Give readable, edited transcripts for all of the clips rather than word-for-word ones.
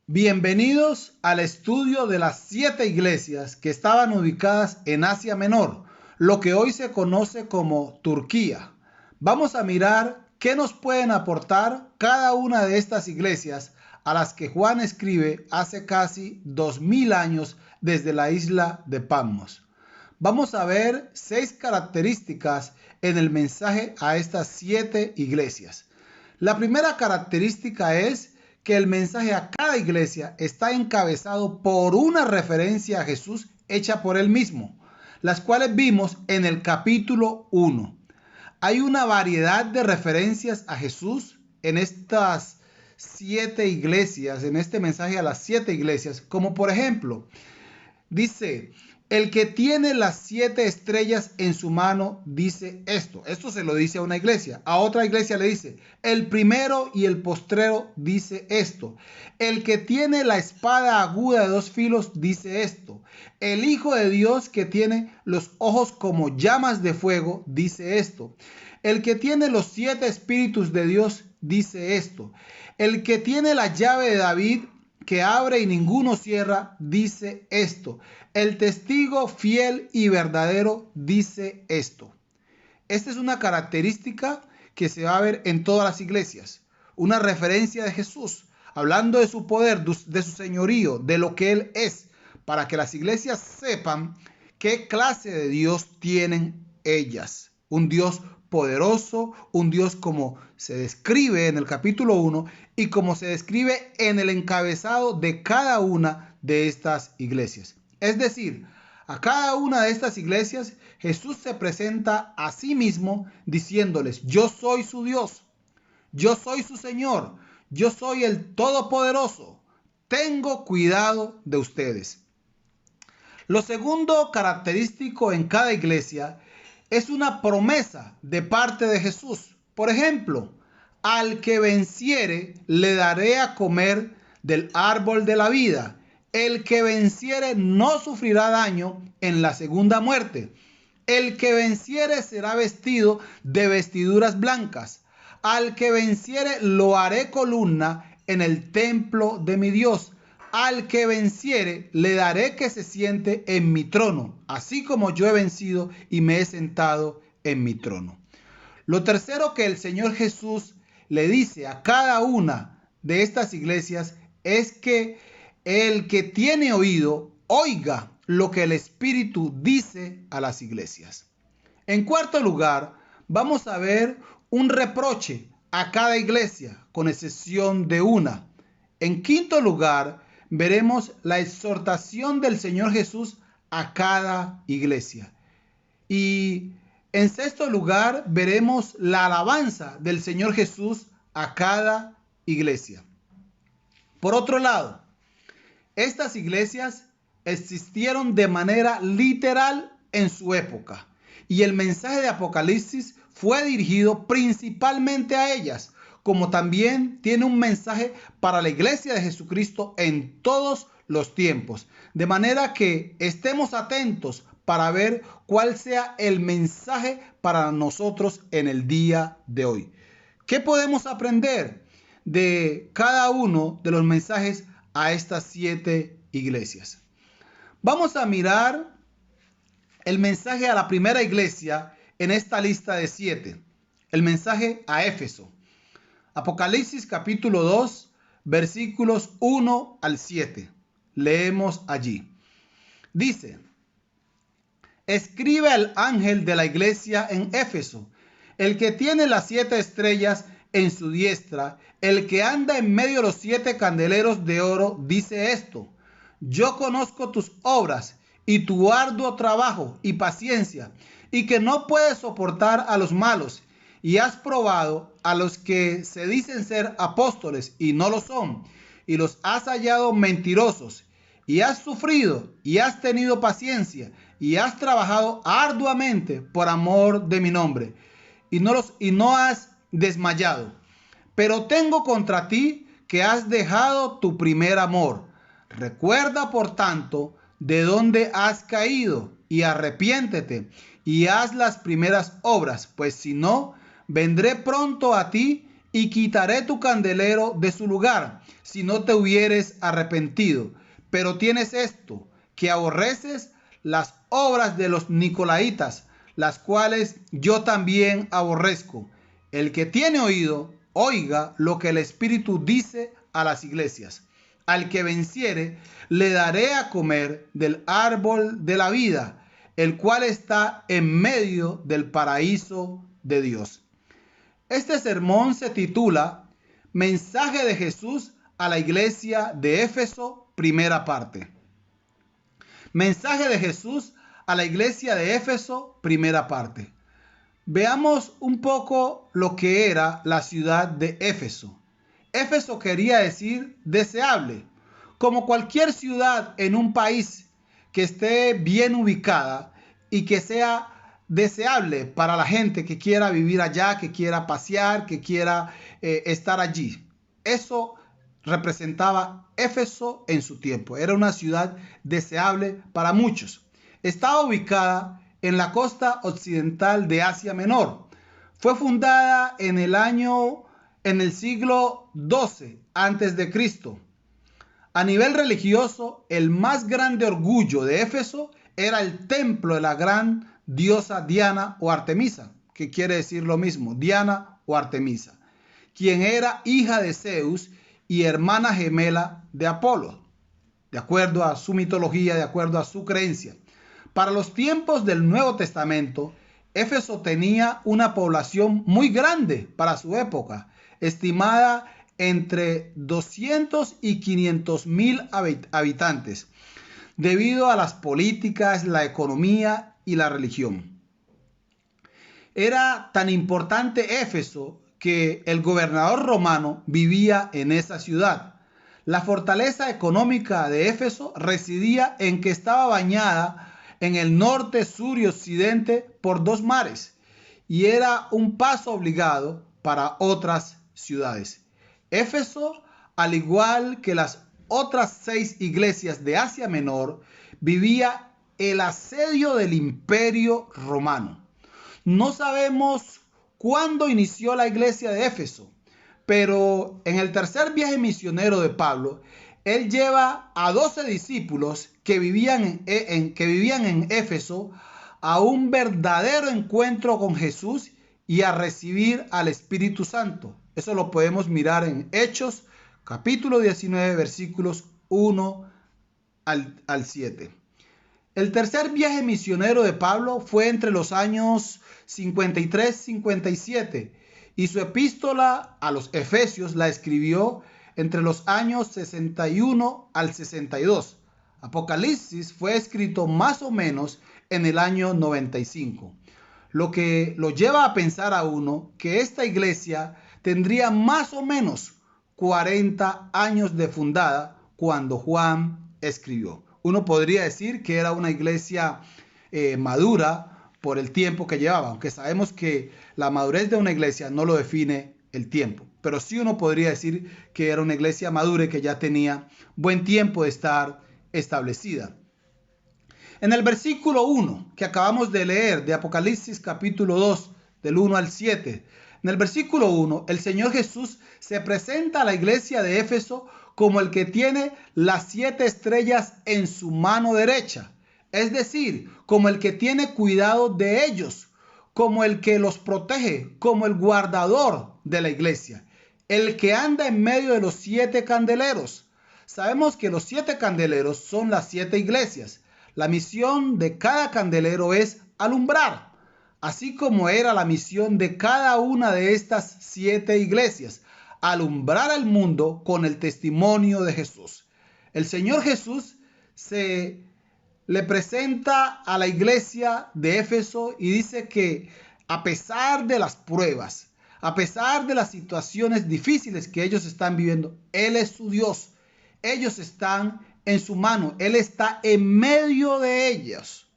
Bienvenidos al estudio de las 7 iglesias que estaban ubicadas en Asia Menor, lo que hoy se conoce como Turquía. Vamos a mirar qué nos pueden aportar cada una de estas iglesias a las que Juan escribe hace casi 2000 años desde la isla de Patmos. Vamos a ver 6 características en el mensaje a estas 7 iglesias. La primera característica es que el mensaje a cada iglesia está encabezado por una referencia a Jesús hecha por él mismo, las cuales vimos en el capítulo 1. Hay una variedad de referencias a Jesús en estas 7 iglesias, en este mensaje a las 7 iglesias, como por ejemplo, dice: el que tiene las 7 estrellas en su mano dice esto. Esto se lo dice a una iglesia. A otra iglesia le dice: el primero y el postrero dice esto. El que tiene la espada aguda de 2 filos dice esto. El Hijo de Dios, que tiene los ojos como llamas de fuego, dice esto. El que tiene los 7 espíritus de Dios dice esto. El que tiene la llave de David, que abre y ninguno cierra, dice esto. El testigo fiel y verdadero dice esto. Esta es una característica que se va a ver en todas las iglesias. Una referencia de Jesús, hablando de su poder, de su señorío, de lo que Él es, para que las iglesias sepan qué clase de Dios tienen ellas. Un Dios poderoso, un Dios como se describe en el capítulo 1 y como se describe en el encabezado de cada una de estas iglesias. Es decir, a cada una de estas iglesias Jesús se presenta a sí mismo diciéndoles: yo soy su Dios, yo soy su Señor, yo soy el Todopoderoso, tengo cuidado de ustedes. Lo segundo característico en cada iglesia es una promesa de parte de Jesús. Por ejemplo, al que venciere le daré a comer del árbol de la vida. El que venciere no sufrirá daño en la segunda muerte. El que venciere será vestido de vestiduras blancas. Al que venciere lo haré columna en el templo de mi Dios. Al que venciere le daré que se siente en mi trono, así como yo he vencido y me he sentado en mi trono. Lo tercero que el Señor Jesús le dice a cada una de estas iglesias es que el que tiene oído, oiga lo que el Espíritu dice a las iglesias. En cuarto lugar, vamos a ver un reproche a cada iglesia, con excepción de una. En quinto lugar, veremos la exhortación del Señor Jesús a cada iglesia. Y en sexto lugar, veremos la alabanza del Señor Jesús a cada iglesia. Por otro lado, estas iglesias existieron de manera literal en su época, y el mensaje de Apocalipsis fue dirigido principalmente a ellas, como también tiene un mensaje para la iglesia de Jesucristo en todos los tiempos. De manera que estemos atentos para ver cuál sea el mensaje para nosotros en el día de hoy. ¿Qué podemos aprender de cada uno de los mensajes a estas 7 iglesias? Vamos a mirar el mensaje a la primera iglesia en esta lista de 7. El mensaje a Éfeso. Apocalipsis capítulo 2, versículos 1 al 7. Leemos allí. Dice: escribe al ángel de la iglesia en Éfeso, el que tiene las 7 estrellas en su diestra, el que anda en medio de los 7 candeleros de oro, dice esto: yo conozco tus obras y tu arduo trabajo y paciencia, y que no puedes soportar a los malos, y has probado a los que se dicen ser apóstoles y no lo son, y los has hallado mentirosos, y has sufrido y has tenido paciencia, y has trabajado arduamente por amor de mi nombre, y no has desmayado. Pero tengo contra ti que has dejado tu primer amor. Recuerda, por tanto, de dónde has caído, y arrepiéntete, y haz las primeras obras, pues si no, vendré pronto a ti y quitaré tu candelero de su lugar, si no te hubieres arrepentido. Pero tienes esto, que aborreces las obras de los nicolaítas, las cuales yo también aborrezco. El que tiene oído, oiga lo que el Espíritu dice a las iglesias. Al que venciere, le daré a comer del árbol de la vida, el cual está en medio del paraíso de Dios. Este sermón se titula Mensaje de Jesús a la iglesia de Éfeso, primera parte. Mensaje de Jesús a la iglesia de Éfeso, primera parte. Veamos un poco lo que era la ciudad de Éfeso. Éfeso quería decir deseable. Como cualquier ciudad en un país que esté bien ubicada y que sea deseable para la gente que quiera vivir allá, que quiera pasear, que quiera estar allí. Eso representaba Éfeso en su tiempo. Era una ciudad deseable para muchos. Estaba ubicada en la costa occidental de Asia Menor. Fue fundada en el siglo XII antes de Cristo. A nivel religioso, el más grande orgullo de Éfeso era el templo de la gran diosa Diana o Artemisa, que quiere decir lo mismo, Diana o Artemisa, quien era hija de Zeus y hermana gemela de Apolo, de acuerdo a su mitología, de acuerdo a su creencia. Para los tiempos del Nuevo Testamento, Éfeso tenía una población muy grande para su época, estimada entre 200 y 500 mil habitantes, debido a las políticas, la economía y la religión. Era tan importante Éfeso que el gobernador romano vivía en esa ciudad. La fortaleza económica de Éfeso residía en que estaba bañada en el norte, sur y occidente por dos mares, y era un paso obligado para otras ciudades. Éfeso, al igual que las otras 6 iglesias de Asia Menor, vivía el asedio del Imperio Romano. No sabemos cuándo inició la iglesia de Éfeso, pero en el tercer viaje misionero de Pablo, él lleva a 12 discípulos que vivían en Éfeso a un verdadero encuentro con Jesús y a recibir al Espíritu Santo. Eso lo podemos mirar en Hechos, capítulo 19, versículos 1 al 7. El tercer viaje misionero de Pablo fue entre los años 53-57 y su epístola a los Efesios la escribió entre los años 61 al 62. Apocalipsis fue escrito más o menos en el año 95, lo que lo lleva a pensar a uno que esta iglesia tendría más o menos 40 años de fundada cuando Juan escribió. Uno podría decir que era una iglesia madura por el tiempo que llevaba, aunque sabemos que la madurez de una iglesia no lo define el tiempo, pero sí uno podría decir que era una iglesia madura y que ya tenía buen tiempo de estar establecida. En el versículo 1 que acabamos de leer de Apocalipsis capítulo 2, del 1 al 7, en el versículo 1, el Señor Jesús se presenta a la iglesia de Éfeso como el que tiene las 7 estrellas en su mano derecha, es decir, como el que tiene cuidado de ellos, como el que los protege, como el guardador de la iglesia, el que anda en medio de los 7 candeleros. Sabemos que los 7 candeleros son las 7 iglesias. La misión de cada candelero es alumbrar, así como era la misión de cada una de estas 7 iglesias, alumbrar al mundo con el testimonio de Jesús. El Señor Jesús le presenta a la iglesia de Éfeso y dice que a pesar de las pruebas, a pesar de las situaciones difíciles que ellos están viviendo, Él es su Dios. Ellos están en su mano. Él está en medio de ellos,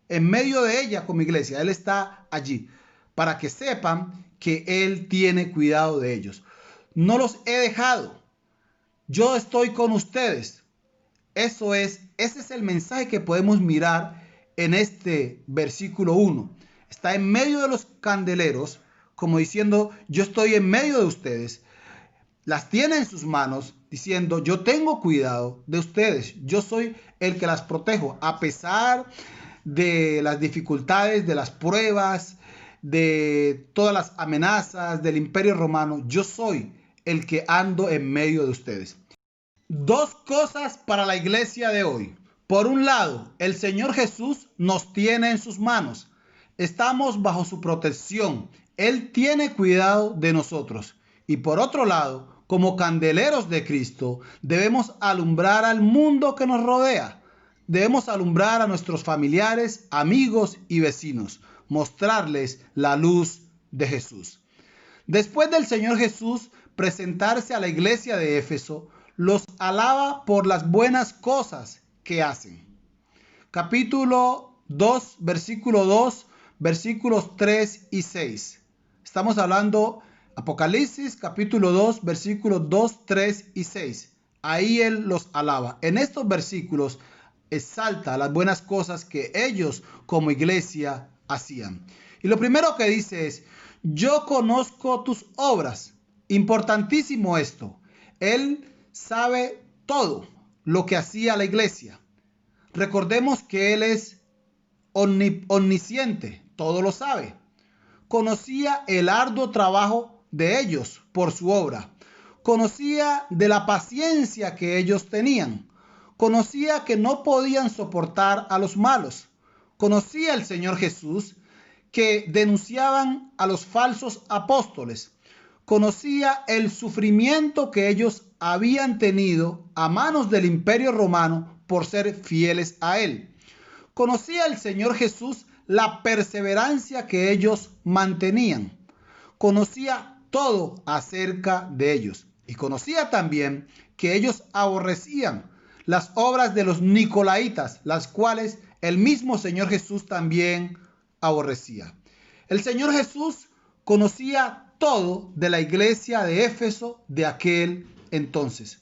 en medio de ella como iglesia. Él está allí para que sepan que Él tiene cuidado de ellos. No los he dejado. Yo estoy con ustedes. Ese es el mensaje que podemos mirar en este versículo 1. Está en medio de los candeleros como diciendo, yo estoy en medio de ustedes. Las tiene en sus manos, diciendo, yo tengo cuidado de ustedes. Yo soy el que las protejo, a pesar de las dificultades, de las pruebas, de todas las amenazas del Imperio Romano. Yo soy el que ando en medio de ustedes. Dos cosas para la iglesia de hoy. Por un lado, el Señor Jesús nos tiene en sus manos. Estamos bajo su protección. Él tiene cuidado de nosotros. Y por otro lado, como candeleros de Cristo, debemos alumbrar al mundo que nos rodea. Debemos alumbrar a nuestros familiares, amigos y vecinos, mostrarles la luz de Jesús. Después del Señor Jesús presentarse a la iglesia de Éfeso, los alaba por las buenas cosas que hacen. Capítulo 2, versículo 2, versículos 3 y 6. Estamos hablando Apocalipsis, capítulo 2, versículos 2, 3 y 6. Ahí él los alaba. En estos versículos exalta las buenas cosas que ellos como iglesia hacían. Y lo primero que dice es, yo conozco tus obras. Importantísimo esto. Él sabe todo lo que hacía la iglesia. Recordemos que Él es omnisciente, todo lo sabe. Conocía el arduo trabajo de ellos por su obra. Conocía de la paciencia que ellos tenían. Conocía que no podían soportar a los malos. Conocía el Señor Jesús que denunciaban a los falsos apóstoles. Conocía el sufrimiento que ellos habían tenido a manos del Imperio Romano por ser fieles a él. Conocía el Señor Jesús la perseverancia que ellos mantenían. Conocía todo acerca de ellos. Y conocía también que ellos aborrecían las obras de los nicolaitas, las cuales el mismo Señor Jesús también aborrecía. El Señor Jesús conocía todo de la iglesia de Éfeso de aquel entonces,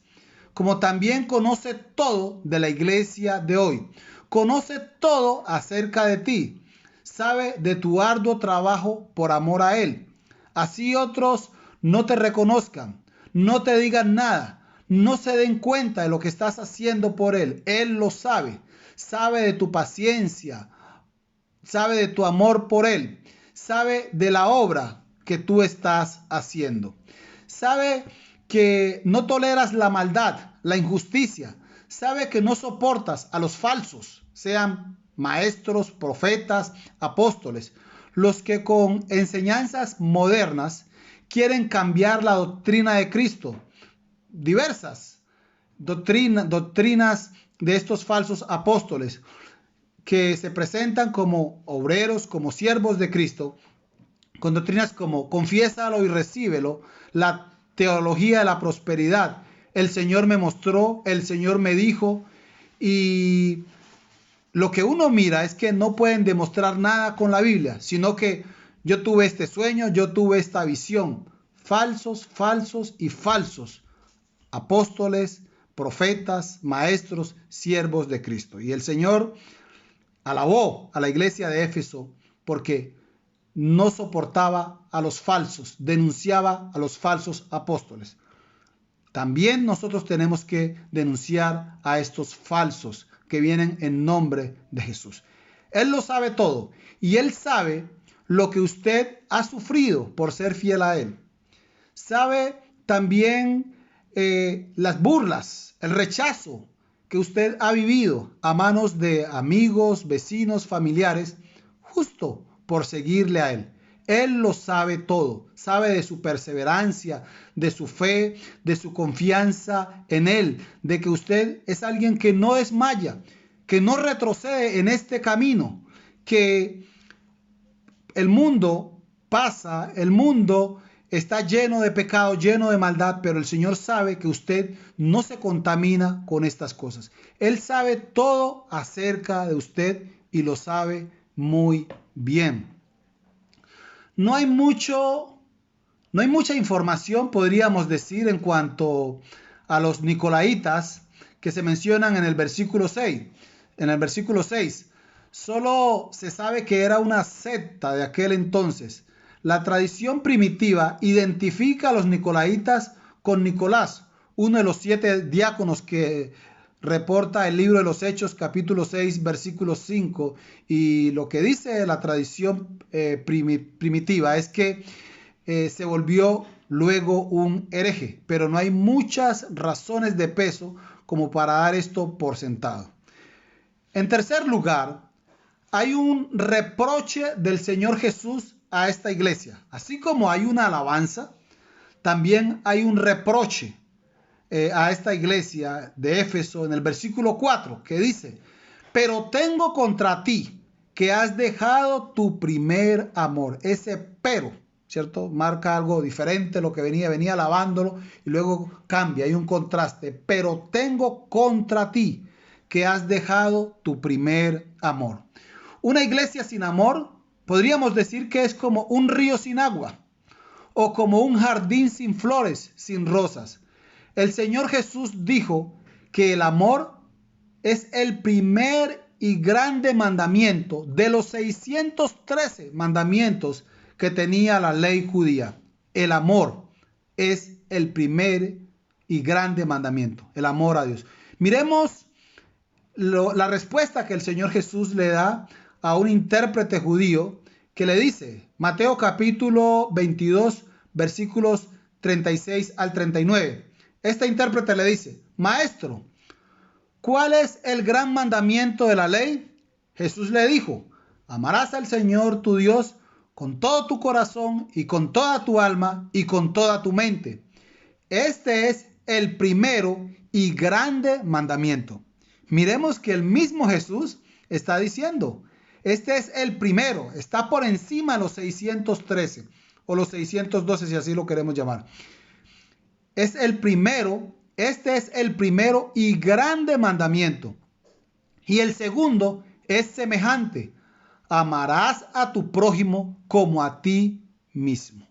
como también conoce todo de la iglesia de hoy. Conoce todo acerca de ti. Sabe de tu arduo trabajo por amor a Él. Así otros no te reconozcan, no te digan nada, no se den cuenta de lo que estás haciendo por Él. Él lo sabe. Sabe de tu paciencia, sabe de tu amor por Él, sabe de la obra que tú estás haciendo. Sabe que no toleras la maldad, la injusticia. Sabe que no soportas a los falsos, sean maestros, profetas, apóstoles, los que con enseñanzas modernas quieren cambiar la doctrina de Cristo. Diversas doctrinas de estos falsos apóstoles que se presentan como obreros, como siervos de Cristo, con doctrinas como confiésalo y recíbelo, la teología de la prosperidad. El Señor me mostró, el Señor me dijo, y lo que uno mira es que no pueden demostrar nada con la Biblia, sino que yo tuve este sueño, yo tuve esta visión. Falsos, falsos y falsos. Apóstoles, profetas, maestros, siervos de Cristo. Y el Señor alabó a la iglesia de Éfeso porque no soportaba a los falsos, denunciaba a los falsos apóstoles. También nosotros tenemos que denunciar a estos falsos que vienen en nombre de Jesús. Él lo sabe todo y Él sabe lo que usted ha sufrido por ser fiel a Él. Sabe también las burlas, el rechazo que usted ha vivido a manos de amigos, vecinos, familiares, justo por seguirle a Él. Él lo sabe todo, sabe de su perseverancia, de su fe, de su confianza en Él, de que usted es alguien que no desmaya, que no retrocede en este camino, que el mundo pasa, el mundo está lleno de pecado, lleno de maldad, pero el Señor sabe que usted no se contamina con estas cosas. Él sabe todo acerca de usted y lo sabe muy bien. No hay mucha información, podríamos decir, en cuanto a los nicolaitas que se mencionan en el versículo 6. En el versículo 6, solo se sabe que era una secta de aquel entonces, La tradición primitiva identifica a los nicolaitas con Nicolás, uno de los 7 diáconos que reporta el libro de los Hechos, capítulo 6, versículo 5. Y lo que dice la tradición primitiva es que se volvió luego un hereje, pero no hay muchas razones de peso como para dar esto por sentado. En tercer lugar, hay un reproche del Señor Jesús a esta iglesia. Así como hay una alabanza, también hay un reproche a esta iglesia de Éfeso en el versículo 4, que dice: pero tengo contra ti que has dejado tu primer amor. Ese pero, ¿cierto? Marca algo diferente, lo que venía alabándolo y luego cambia, hay un contraste. Pero tengo contra ti que has dejado tu primer amor. Una iglesia sin amor, podríamos decir que es como un río sin agua o como un jardín sin flores, sin rosas. El Señor Jesús dijo que el amor es el primer y grande mandamiento de los 613 mandamientos que tenía la ley judía. El amor es el primer y grande mandamiento, el amor a Dios. Miremos la respuesta que el Señor Jesús le da a un intérprete judío que le dice, Mateo capítulo 22, versículos 36 al 39. Este intérprete le dice: Maestro, ¿cuál es el gran mandamiento de la ley? Jesús le dijo: amarás al Señor tu Dios con todo tu corazón y con toda tu alma y con toda tu mente. Este es el primero y grande mandamiento. Miremos que el mismo Jesús está diciendo, este es el primero, está por encima de los 613 o los 612 si así lo queremos llamar. Es el primero, este es el primero y grande mandamiento. Y el segundo es semejante: amarás a tu prójimo como a ti mismo.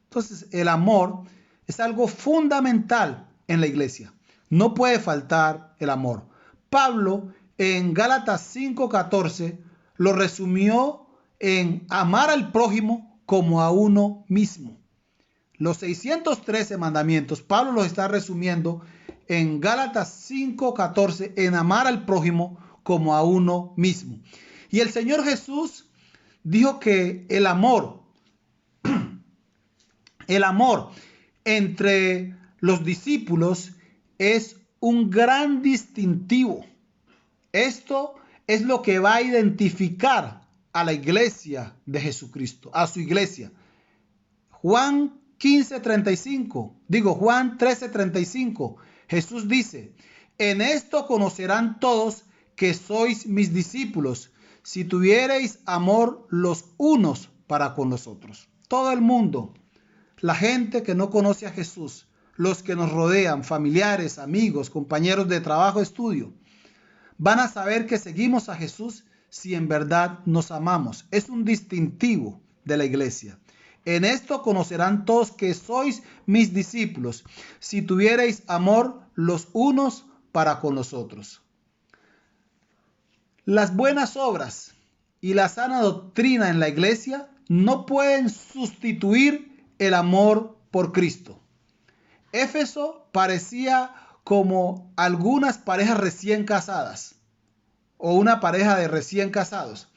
Entonces, el amor es algo fundamental en la iglesia. No puede faltar el amor. Pablo en Gálatas 5:14 lo resumió en amar al prójimo como a uno mismo. Los 613 mandamientos, Pablo los está resumiendo en Gálatas 5:14 en amar al prójimo como a uno mismo. Y el Señor Jesús dijo que el amor entre los discípulos es un gran distintivo. Esto es lo que va a identificar a la iglesia de Jesucristo, a su iglesia. Juan 13:35, Jesús dice: en esto conocerán todos que sois mis discípulos, si tuviereis amor los unos para con los otros. Todo el mundo, la gente que no conoce a Jesús, los que nos rodean, familiares, amigos, compañeros de trabajo, estudio, van a saber que seguimos a Jesús si en verdad nos amamos. Es un distintivo de la iglesia. En esto conocerán todos que sois mis discípulos, si tuviereis amor los unos para con los otros. Las buenas obras y la sana doctrina en la iglesia no pueden sustituir el amor por Cristo. Éfeso parecía como algunas parejas recién casadas o una pareja de recién casados.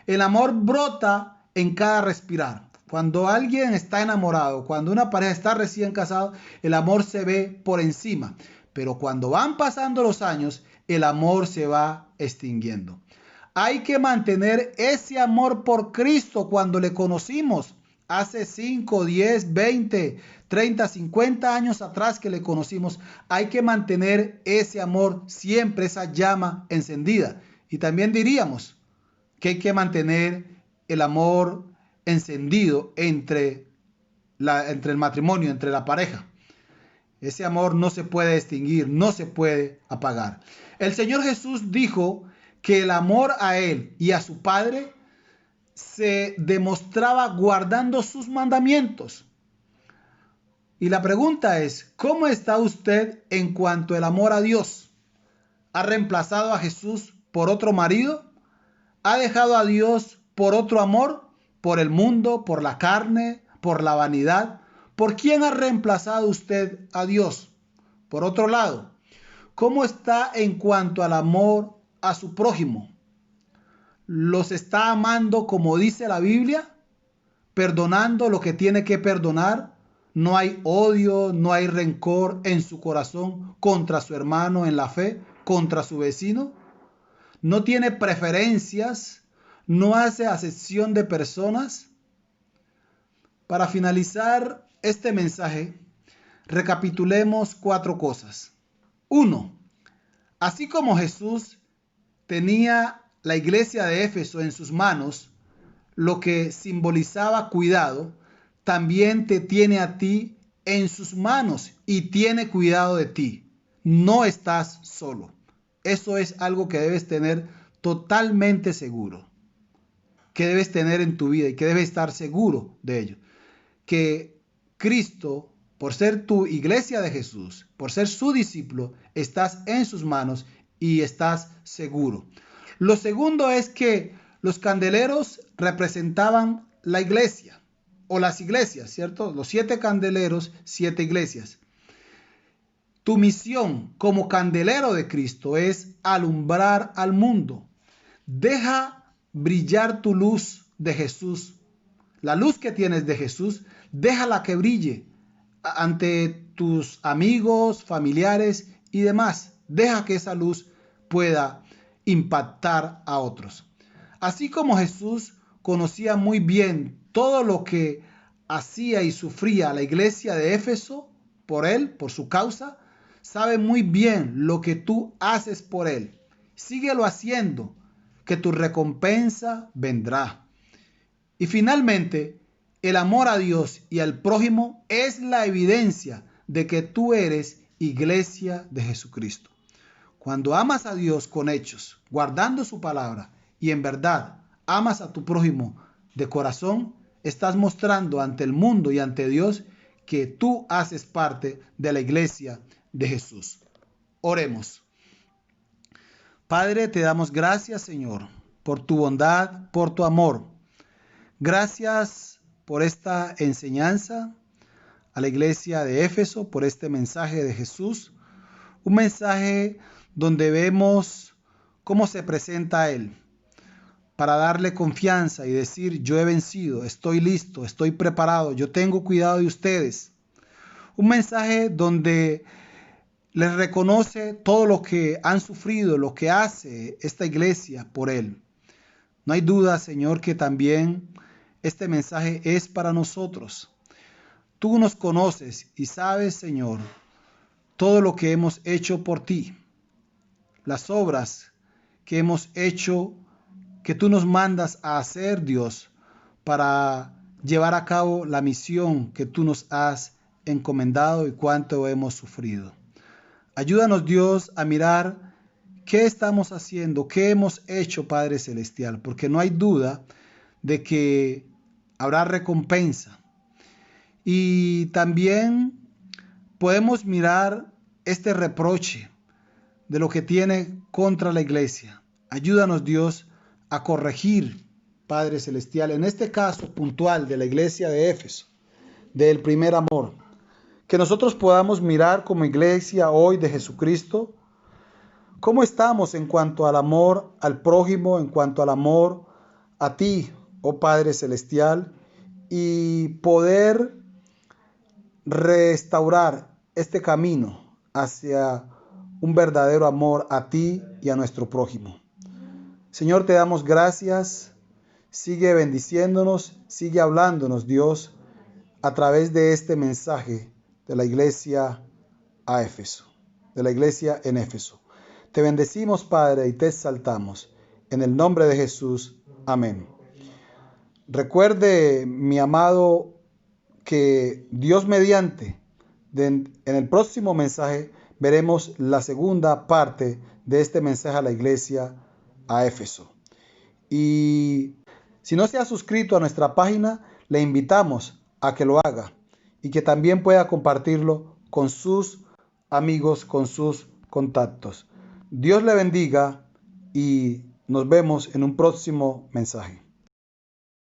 El amor brota en cada respirar. Cuando alguien está enamorado, cuando una pareja está recién casada, el amor se ve por encima. Pero cuando van pasando los años, el amor se va extinguiendo. Hay que mantener ese amor por Cristo cuando le conocimos. Hace 5, 10, 20, 30, 50 años atrás que le conocimos. Hay que mantener ese amor siempre, esa llama encendida. Y también diríamos que hay que mantener el amor encendido entre el matrimonio, entre la pareja. Ese amor no se puede extinguir, no se puede apagar. El Señor Jesús dijo que el amor a Él y a su Padre se demostraba guardando sus mandamientos. Y la pregunta es, ¿cómo está usted en cuanto al amor a Dios? ¿Ha reemplazado a Jesús por otro marido? ¿Ha dejado a Dios por otro amor? por el mundo, por la carne, por la vanidad. ¿Por quién ha reemplazado usted a Dios? Por otro lado, ¿cómo está en cuanto al amor a su prójimo? ¿Los está amando como dice la Biblia? ¿Perdonando lo que tiene que perdonar? ¿No hay odio, no hay rencor en su corazón contra su hermano en la fe, contra su vecino? ¿No tiene preferencias? ¿No hace acepción de personas? Para finalizar este mensaje, recapitulemos 4 cosas. 1. Así como Jesús tenía la iglesia de Éfeso en sus manos, lo que simbolizaba cuidado, también te tiene a ti en sus manos y tiene cuidado de ti. No estás solo. Eso es algo que debes tener totalmente seguro, que debes tener en tu vida y que debes estar seguro de ello. Que Cristo, por ser tu iglesia de Jesús, por ser su discípulo, estás en sus manos y estás seguro. Lo segundo es que los candeleros representaban la iglesia o las iglesias, ¿cierto? Los 7 candeleros, 7 iglesias. Tu misión como candelero de Cristo es alumbrar al mundo. Deja brillar tu luz de Jesús. La luz que tienes de Jesús, déjala que brille ante tus amigos, familiares y demás. Deja que esa luz pueda impactar a otros. Así como Jesús conocía muy bien todo lo que hacía y sufría la iglesia de Éfeso por él, por su causa, sabe muy bien lo que tú haces por él. Síguelo haciendo, que tu recompensa vendrá. Y finalmente, el amor a Dios y al prójimo es la evidencia de que tú eres iglesia de Jesucristo. Cuando amas a Dios con hechos, guardando su palabra, y en verdad amas a tu prójimo de corazón, estás mostrando ante el mundo y ante Dios que tú haces parte de la iglesia de Jesús. Oremos. Padre, te damos gracias, Señor, por tu bondad, por tu amor. Gracias por esta enseñanza a la iglesia de Éfeso, por este mensaje de Jesús. Un mensaje donde vemos cómo se presenta a Él para darle confianza y decir: yo he vencido, estoy listo, estoy preparado, yo tengo cuidado de ustedes. Un mensaje donde les reconoce todo lo que han sufrido, lo que hace esta iglesia por Él. No hay duda, Señor, que también este mensaje es para nosotros. Tú nos conoces y sabes, Señor, todo lo que hemos hecho por ti, las obras que hemos hecho, que tú nos mandas a hacer, Dios, para llevar a cabo la misión que tú nos has encomendado y cuánto hemos sufrido. Ayúdanos, Dios, a mirar qué estamos haciendo, qué hemos hecho, Padre Celestial, porque no hay duda de que habrá recompensa. Y también podemos mirar este reproche de lo que tiene contra la iglesia. Ayúdanos, Dios, a corregir, Padre Celestial, en este caso puntual de la iglesia de Éfeso, del primer amor. Que nosotros podamos mirar como iglesia hoy de Jesucristo, cómo estamos en cuanto al amor al prójimo, en cuanto al amor a ti, oh Padre Celestial, y poder restaurar este camino hacia un verdadero amor a ti y a nuestro prójimo. Señor, te damos gracias. Sigue bendiciéndonos, sigue hablándonos, Dios, a través de este mensaje de la iglesia a Éfeso, de la iglesia en Éfeso. Te bendecimos, Padre, y te exaltamos. En el nombre de Jesús. Amén. Recuerde, mi amado, que Dios mediante, en el próximo mensaje veremos la segunda parte de este mensaje a la iglesia a Éfeso. Y si no se ha suscrito a nuestra página, le invitamos a que lo haga y que también pueda compartirlo con sus amigos, con sus contactos. Dios le bendiga y nos vemos en un próximo mensaje.